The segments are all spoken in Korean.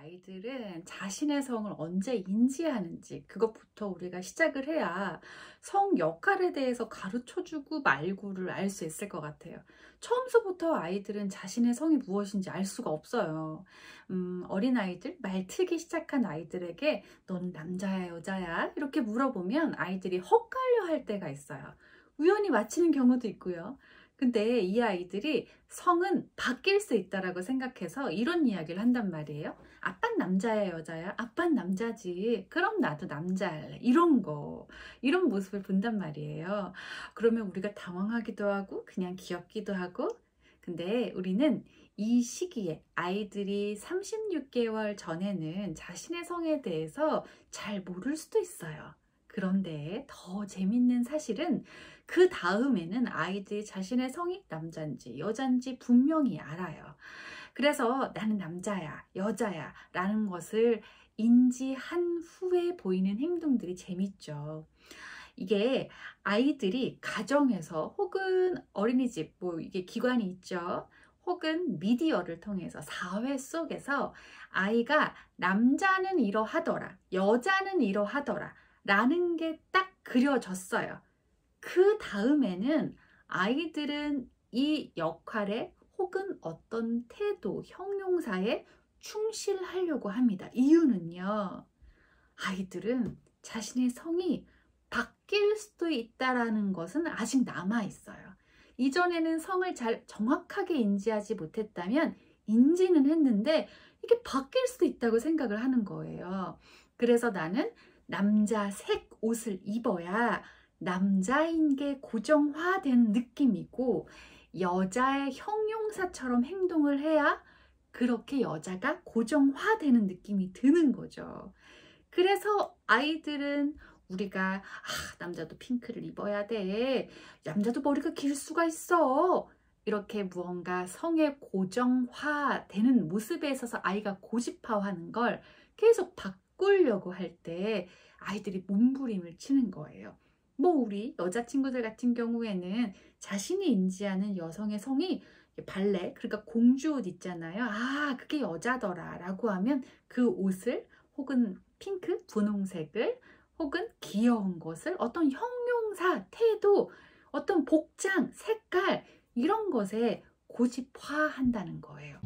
아이들은 자신의 성을 언제 인지하는지 그것부터 우리가 시작을 해야 성 역할에 대해서 가르쳐주고 말고를 알 수 있을 것 같아요. 처음서부터 아이들은 자신의 성이 무엇인지 알 수가 없어요. 어린아이들, 말 트기 시작한 아이들에게 넌 남자야 여자야? 이렇게 물어보면 아이들이 헛갈려 할 때가 있어요. 우연히 맞히는 경우도 있고요. 근데 이 아이들이 성은 바뀔 수 있다라고 생각해서 이런 이야기를 한단 말이에요. 아빠는 남자야 여자야? 아빠는 남자지. 그럼 나도 남자 할래. 이런 모습을 본단 말이에요. 그러면 우리가 당황하기도 하고 그냥 귀엽기도 하고, 근데 우리는 이 시기에 아이들이 36개월 전에는 자신의 성에 대해서 잘 모를 수도 있어요. 그런데 더 재밌는 사실은 그 다음에는 아이들이 자신의 성이 남자인지 여자인지 분명히 알아요. 그래서 나는 남자야, 여자야 라는 것을 인지한 후에 보이는 행동들이 재밌죠. 이게 아이들이 가정에서 혹은 어린이집, 이게 기관이 있죠. 혹은 미디어를 통해서 사회 속에서 아이가 남자는 이러하더라, 여자는 이러하더라 라는 게 딱 그려졌어요. 그 다음에는 아이들은 이 역할에 혹은 어떤 태도, 형용사에 충실하려고 합니다. 이유는요, 아이들은 자신의 성이 바뀔 수도 있다라는 것은 아직 남아 있어요. 이전에는 성을 잘 정확하게 인지하지 못했다면 인지는 했는데 이게 바뀔 수도 있다고 생각을 하는 거예요. 그래서 나는 남자색 옷을 입어야 남자인 게 고정화된 느낌이고, 여자의 형용사처럼 행동을 해야 그렇게 여자가 고정화되는 느낌이 드는 거죠. 그래서 아이들은 우리가 남자도 핑크를 입어야 돼, 남자도 머리가 길 수가 있어, 이렇게 무언가 성에 고정화되는 모습에 있어서 아이가 고집화하는 걸 계속 바꾸려고 할 때 아이들이 몸부림을 치는 거예요. 우리 여자친구들 같은 경우에는 자신이 인지하는 여성의 성이 발레, 그러니까 공주 옷 있잖아요. 그게 여자더라 라고 하면 그 옷을, 혹은 핑크, 분홍색을, 혹은 귀여운 것을 어떤 형용사, 태도, 어떤 복장, 색깔, 이런 것에 고집화한다는 거예요.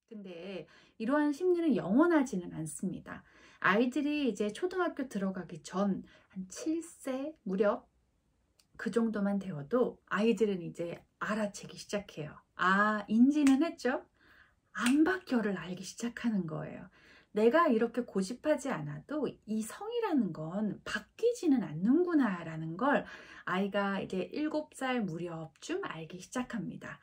근데 이러한 심리는 영원하지는 않습니다. 아이들이 이제 초등학교 들어가기 전 한 7세 무렵 그 정도만 되어도 아이들은 이제 알아채기 시작해요. 인지는 했죠? 안 바뀌어를 알기 시작하는 거예요. 내가 이렇게 고집하지 않아도 이 성이라는 건 바뀌지는 않는구나 라는 걸 아이가 이제 7살 무렵쯤 알기 시작합니다.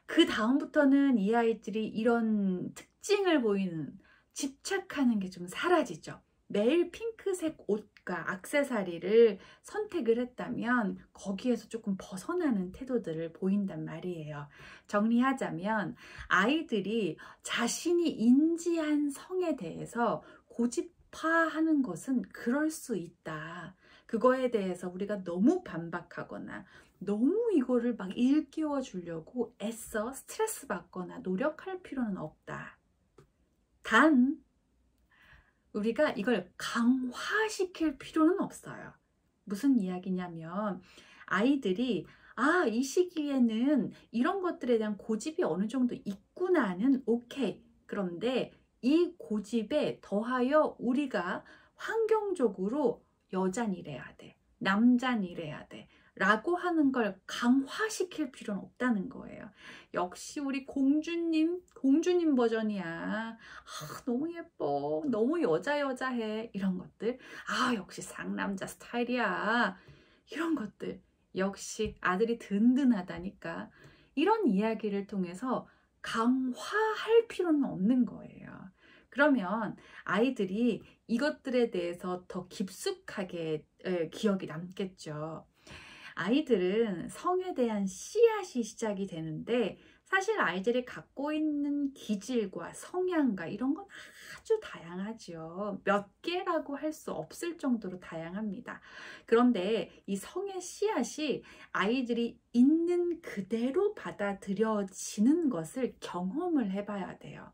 그 다음부터는 이 아이들이 이런 특징을 보이는, 집착하는 게 좀 사라지죠. 매일 핑크색 옷과 액세서리를 선택을 했다면 거기에서 조금 벗어나는 태도들을 보인단 말이에요. 정리하자면 아이들이 자신이 인지한 성에 대해서 고집화하는 것은 그럴 수 있다. 그거에 대해서 우리가 너무 반박하거나 너무 이거를 막 일깨워 주려고 애써 스트레스 받거나 노력할 필요는 없다. 단 우리가 이걸 강화시킬 필요는 없어요. 무슨 이야기냐면 아이들이 이 시기에는 이런 것들에 대한 고집이 어느 정도 있구나는 오케이. 그런데 이 고집에 더하여 우리가 환경적으로 여잔 이래야 돼, 남잔 이래야 돼 라고 하는 걸 강화시킬 필요는 없다는 거예요. 역시 우리 공주님 버전이야. 너무 예뻐, 너무 여자해, 이런 것들. 역시 상남자 스타일이야, 이런 것들. 역시 아들이 든든하다니까. 이런 이야기를 통해서 강화할 필요는 없는 거예요. 그러면 아이들이 이것들에 대해서 더 깊숙하게 기억이 남겠죠. 아이들은 성에 대한 씨앗이 시작이 되는데 사실 아이들이 갖고 있는 기질과 성향과 이런 건 아주 다양하죠. 몇 개라고 할 수 없을 정도로 다양합니다. 그런데 이 성의 씨앗이 아이들이 있는 그대로 받아들여지는 것을 경험을 해봐야 돼요.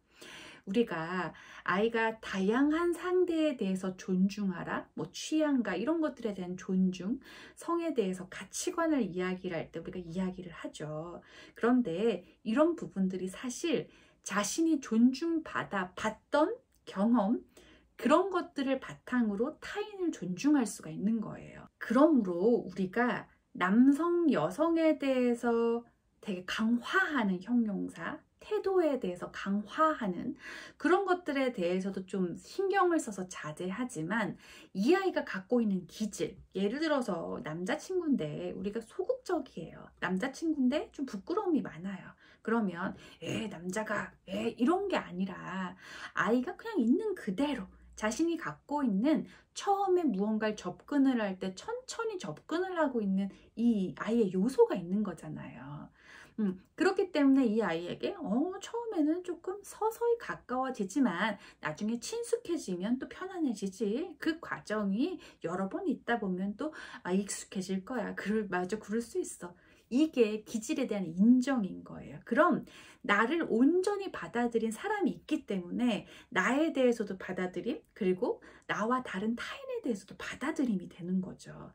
우리가 아이가 다양한 상대에 대해서 존중하라, 뭐 취향과 이런 것들에 대한 존중, 성에 대해서 가치관을 이야기를 할 때 우리가 이야기를 하죠. 그런데 이런 부분들이 사실 자신이 존중받아 봤던 경험, 그런 것들을 바탕으로 타인을 존중할 수가 있는 거예요. 그러므로 우리가 남성, 여성에 대해서 되게 강화하는 형용사, 태도에 대해서 강화하는 그런 것들에 대해서도 좀 신경을 써서 자제하지만, 이 아이가 갖고 있는 기질, 예를 들어서 남자친구인데 우리가 소극적이에요. 남자친구인데 좀 부끄러움이 많아요. 그러면 남자가 이런 게 아니라 아이가 그냥 있는 그대로 자신이 갖고 있는, 처음에 무언가를 접근을 할 때 천천히 접근을 하고 있는 이 아이의 요소가 있는 거잖아요. 그렇기 때문에 이 아이에게 처음에는 조금 서서히 가까워지지만 나중에 친숙해지면 또 편안해지지. 그 과정이 여러 번 있다 보면 또 익숙해질 거야. 맞아, 그럴 수 있어. 이게 기질에 대한 인정인 거예요. 그럼 나를 온전히 받아들인 사람이 있기 때문에 나에 대해서도 받아들임, 그리고 나와 다른 타인에 대해서도 받아들임이 되는 거죠.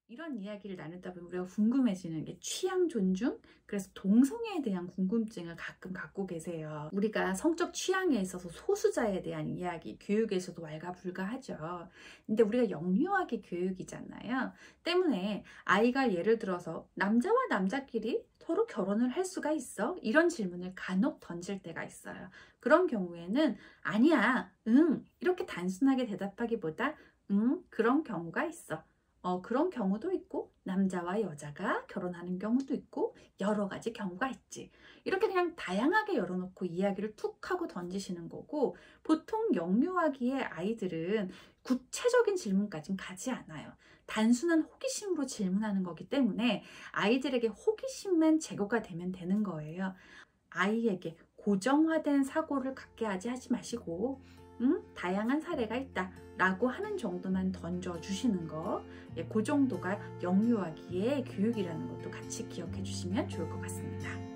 이런 이야기를 나누다 보면 우리가 궁금해지는 게 취향 존중? 그래서 동성애에 대한 궁금증을 가끔 갖고 계세요. 우리가 성적 취향에 있어서 소수자에 대한 이야기, 교육에서도 왈가불가하죠. 근데 우리가 영유아기 교육이잖아요. 때문에 아이가 예를 들어서 남자와 남자끼리 서로 결혼을 할 수가 있어? 이런 질문을 간혹 던질 때가 있어요. 그런 경우에는 아니야, 응, 이렇게 단순하게 대답하기보다 그런 경우가 있어. 그런 경우도 있고, 남자와 여자가 결혼하는 경우도 있고, 여러 가지 경우가 있지. 이렇게 그냥 다양하게 열어놓고 이야기를 툭 하고 던지시는 거고, 보통 영유아기의 아이들은 구체적인 질문까지는 가지 않아요. 단순한 호기심으로 질문하는 거기 때문에 아이들에게 호기심만 제거가 되면 되는 거예요. 아이에게 고정화된 사고를 갖게 하지 마시고, 다양한 사례가 있다 라고 하는 정도만 던져주시는 거, 그 정도가 영유아기의 교육이라는 것도 같이 기억해 주시면 좋을 것 같습니다.